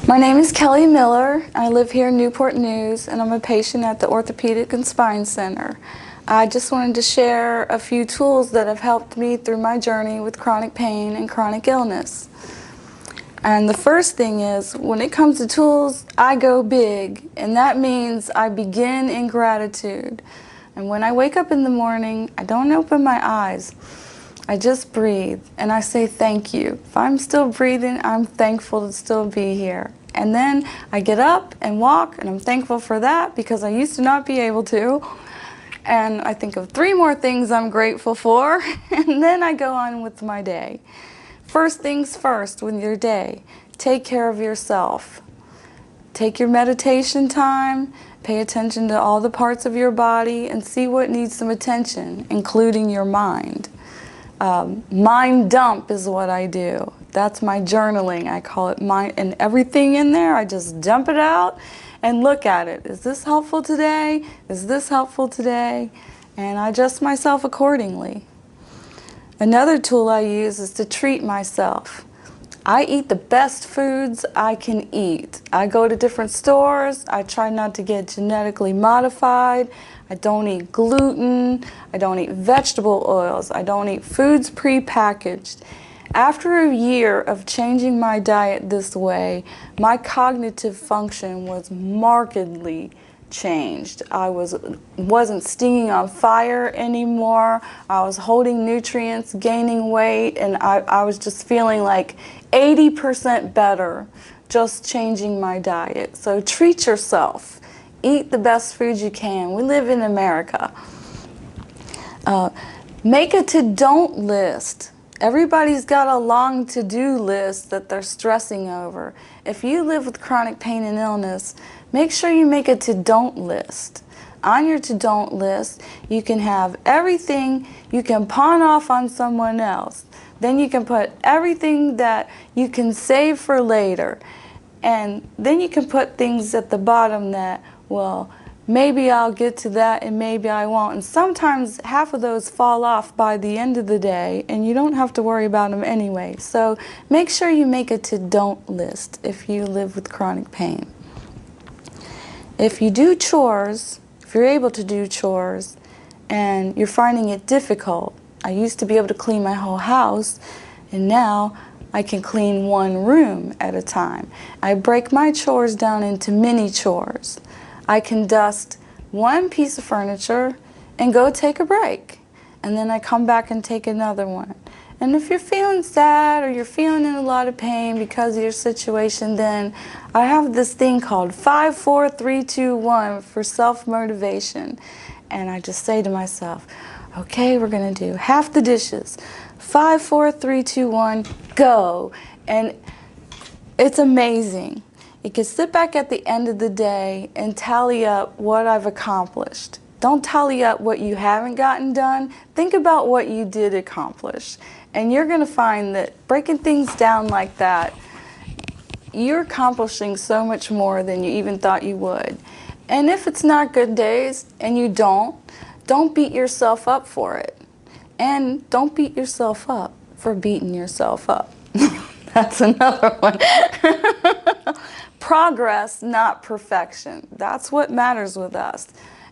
My name is Kelly Miller. I live here in Newport News, and I'm a patient at the Orthopedic and Spine Center. I just wanted to share a few tools that have helped me through my journey with chronic pain and chronic illness. And the first thing is, when it comes to tools, I go big, and that means I begin in gratitude. And when I wake up in the morning, I don't open my eyes. I just breathe, and I say thank you. If I'm still breathing, I'm thankful to still be here. And then I get up and walk, and I'm thankful for that because I used to not be able to. And I think of 3 more things I'm grateful for, and then I go on with my day. First things first with your day, take care of yourself. Take your meditation time, pay attention to all the parts of your body, and see what needs some attention, including your mind. Mind dump is what I do. That's my journaling. I call it mind, and everything in there, I just dump it out and look at it. Is this helpful today? Is this helpful today? And I adjust myself accordingly. Another tool I use is to treat myself. I eat the best foods I can eat. I go to different stores. I try not to get genetically modified. I don't eat gluten. I don't eat vegetable oils. I don't eat foods prepackaged. After a year of changing my diet this way, my cognitive function was markedly changed. I wasn't stinging on fire anymore. I was holding nutrients, gaining weight, and I was just feeling like 80% better just changing my diet. So treat yourself. Eat the best food you can. We live in America. Make a to-don't list. Everybody's got a long to-do list that they're stressing over. If you live with chronic pain and illness, make sure you make a to-don't list. On your to-don't list, you can have everything you can pawn off on someone else. Then you can put everything that you can save for later. And then you can put things at the bottom that, well, maybe I'll get to that and maybe I won't. And sometimes half of those fall off by the end of the day and you don't have to worry about them anyway. So make sure you make a to-don't list if you live with chronic pain. If you do chores, if you're able to do chores and you're finding it difficult, I used to be able to clean my whole house, and now I can clean one room at a time. I break my chores down into mini chores. I can dust one piece of furniture and go take a break, and then I come back and take another one. And if you're feeling sad or you're feeling in a lot of pain because of your situation, then I have this thing called 5, 4, 3, 2, 1 for self-motivation. And I just say to myself, okay, we're going to do half the dishes. 5, 4, 3, 2, 1, go. And it's amazing. You can sit back at the end of the day and tally up what I've accomplished. Don't tally up what you haven't gotten done. Think about what you did accomplish. And you're going to find that breaking things down like that, you're accomplishing so much more than you even thought you would. And if it's not good days and you don't beat yourself up for it. And don't beat yourself up for beating yourself up. That's another one. Progress, not perfection. That's what matters with us.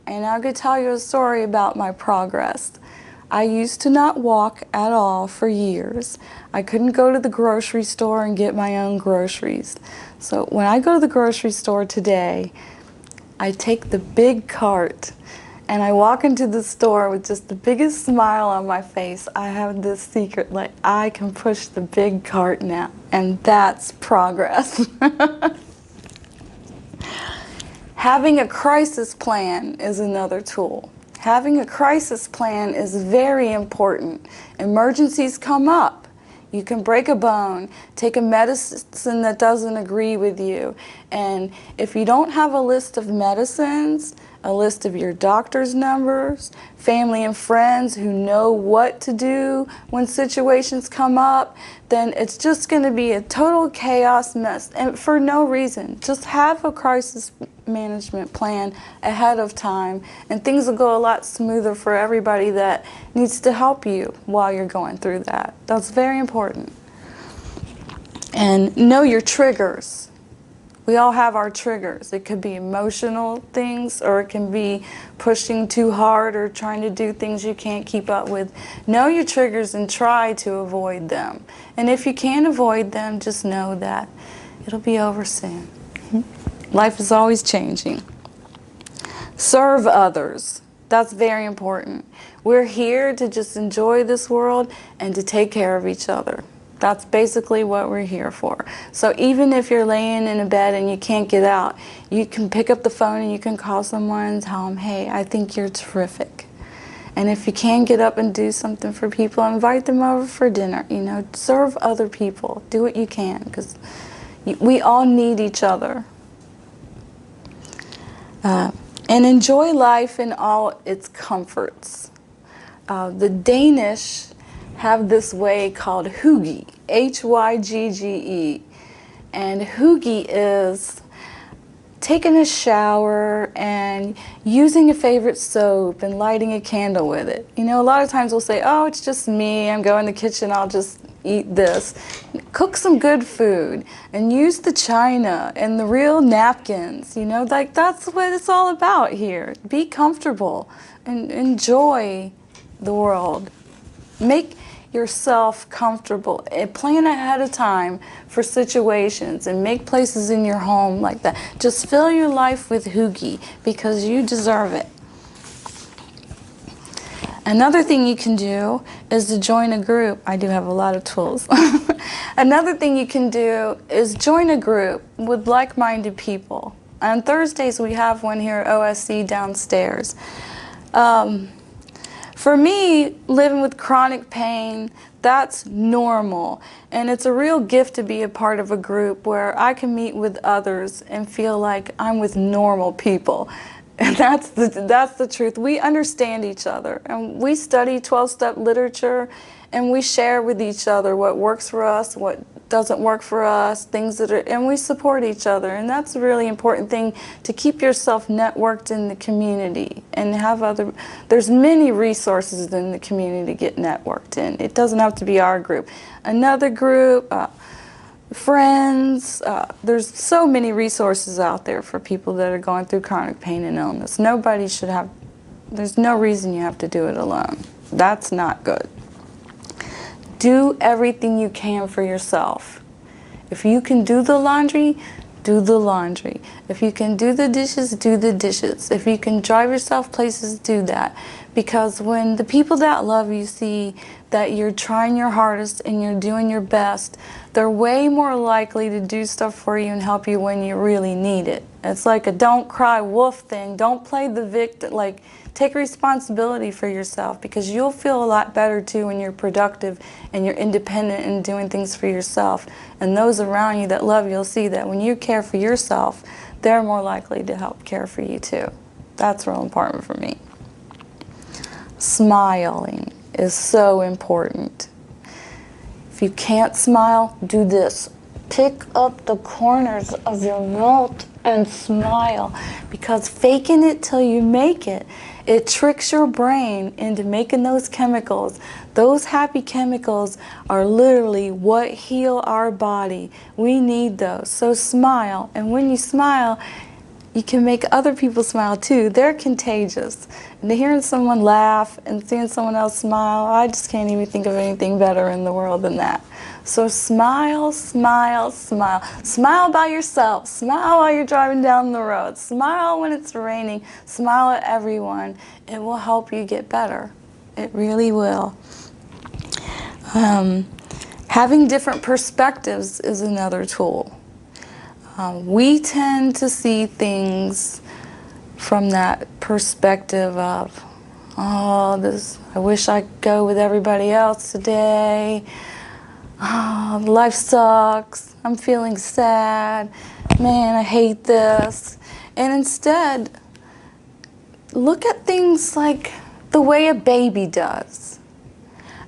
And I'm going to tell you a story about my progress. I used to not walk at all for years. I couldn't go to the grocery store and get my own groceries. So when I go to the grocery store today, I take the big cart and I walk into the store with just the biggest smile on my face. I have this secret, like I can push the big cart now, and that's progress. Having a crisis plan is another tool. Having a crisis plan is very important. Emergencies come up. You can break a bone, take a medicine that doesn't agree with you, and if you don't have a list of medicines, a list of your doctor's numbers, family and friends who know what to do when situations come up, then it's just going to be a total chaos mess, and for no reason. Just have a crisis management plan ahead of time, and things will go a lot smoother for everybody that needs to help you while you're going through that. That's very important. And know your triggers. We all have our triggers. It could be emotional things, or it can be pushing too hard or trying to do things you can't keep up with. Know your triggers and try to avoid them. And if you can't avoid them, just know that it'll be over soon. Life is always changing. Serve others. That's very important. We're here to just enjoy this world and to take care of each other. That's basically what we're here for. So even if you're laying in a bed and you can't get out, you can pick up the phone and you can call someone and tell them, hey, I think you're terrific. And if you can get up and do something for people, invite them over for dinner. You know, serve other people. Do what you can, because we all need each other. And enjoy life in all its comforts. The Danish have this way called hygge, H-Y-G-G-E. And hygge is taking a shower and using a favorite soap and lighting a candle with it. You know, a lot of times we'll say, oh, it's just me, I'm going in the kitchen, I'll just eat this. Cook some good food and use the china and the real napkins. You know, like that's what it's all about here. Be comfortable and enjoy the world. Make yourself comfortable and plan ahead of time for situations and make places in your home like that. Just fill your life with hygge because you deserve it. Another thing you can do is to join a group. I do have a lot of tools. Another thing you can do is join a group with like-minded people. On Thursdays we have one here at OSC downstairs. For me, living with chronic pain, that's normal. And it's a real gift to be a part of a group where I can meet with others and feel like I'm with normal people. And that's the truth. We understand each other. And we study 12-step literature, and we share with each other what works for us, what doesn't work for us, things that are, and we support each other. And that's a really important thing, to keep yourself networked in the community and have other, there's many resources in the community to get networked in. It doesn't have to be our group. Another group, friends, there's so many resources out there for people that are going through chronic pain and illness. Nobody should have, there's no reason you have to do it alone. That's not good. Do everything you can for yourself. If you can do the laundry, do the laundry. If you can do the dishes, do the dishes. If you can drive yourself places, do that. Because when the people that love you see that you're trying your hardest and you're doing your best, they're way more likely to do stuff for you and help you when you really need it. It's like a don't cry wolf thing. Don't play the victim. Like, take responsibility for yourself, because you'll feel a lot better too when you're productive and you're independent and doing things for yourself. And those around you that love you will see that when you care for yourself, they're more likely to help care for you too. That's real important for me. Smiling is so important. If you can't smile, do this. Pick up the corners of your mouth and smile, because faking it till you make it, it tricks your brain into making those chemicals. Those happy chemicals are literally what heal our body. We need those. So smile, and when you smile, you can make other people smile too. They're contagious. And hearing someone laugh and seeing someone else smile, I just can't even think of anything better in the world than that. So smile, smile, smile. Smile by yourself. Smile while you're driving down the road. Smile when it's raining. Smile at everyone. It will help you get better. It really will. Having different perspectives is another tool. We tend to see things from that perspective of, oh, I wish I could go with everybody else today. Oh, life sucks. I'm feeling sad. Man, I hate this. And instead, look at things like the way a baby does.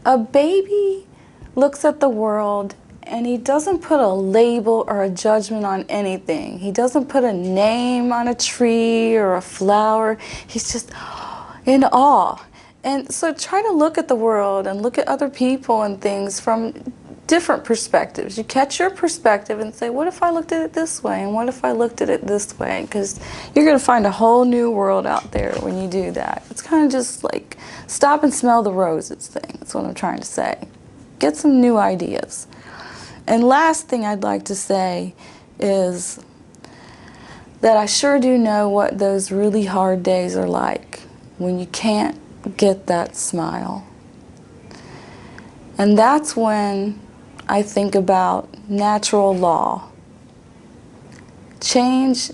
A baby looks at the world and he doesn't put a label or a judgment on anything. He doesn't put a name on a tree or a flower. He's just in awe. And so try to look at the world and look at other people and things from different perspectives. You catch your perspective and say, what if I looked at it this way, and what if I looked at it this way? Because you're going to find a whole new world out there when you do that. It's kind of just like stop and smell the roses thing. That's what I'm trying to say. Get some new ideas. And last thing I'd like to say is that I sure do know what those really hard days are like when you can't get that smile. And that's when I think about natural law. Change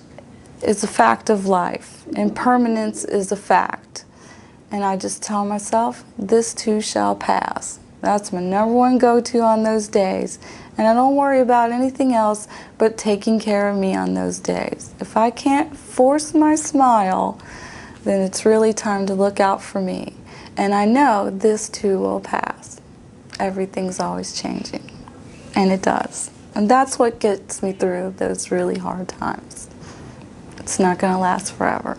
is a fact of life. Impermanence is a fact. And I just tell myself, this too shall pass. That's my #1 go-to on those days. And I don't worry about anything else but taking care of me on those days. If I can't force my smile, then it's really time to look out for me. And I know this too will pass. Everything's always changing. And it does. And that's what gets me through those really hard times. It's not going to last forever.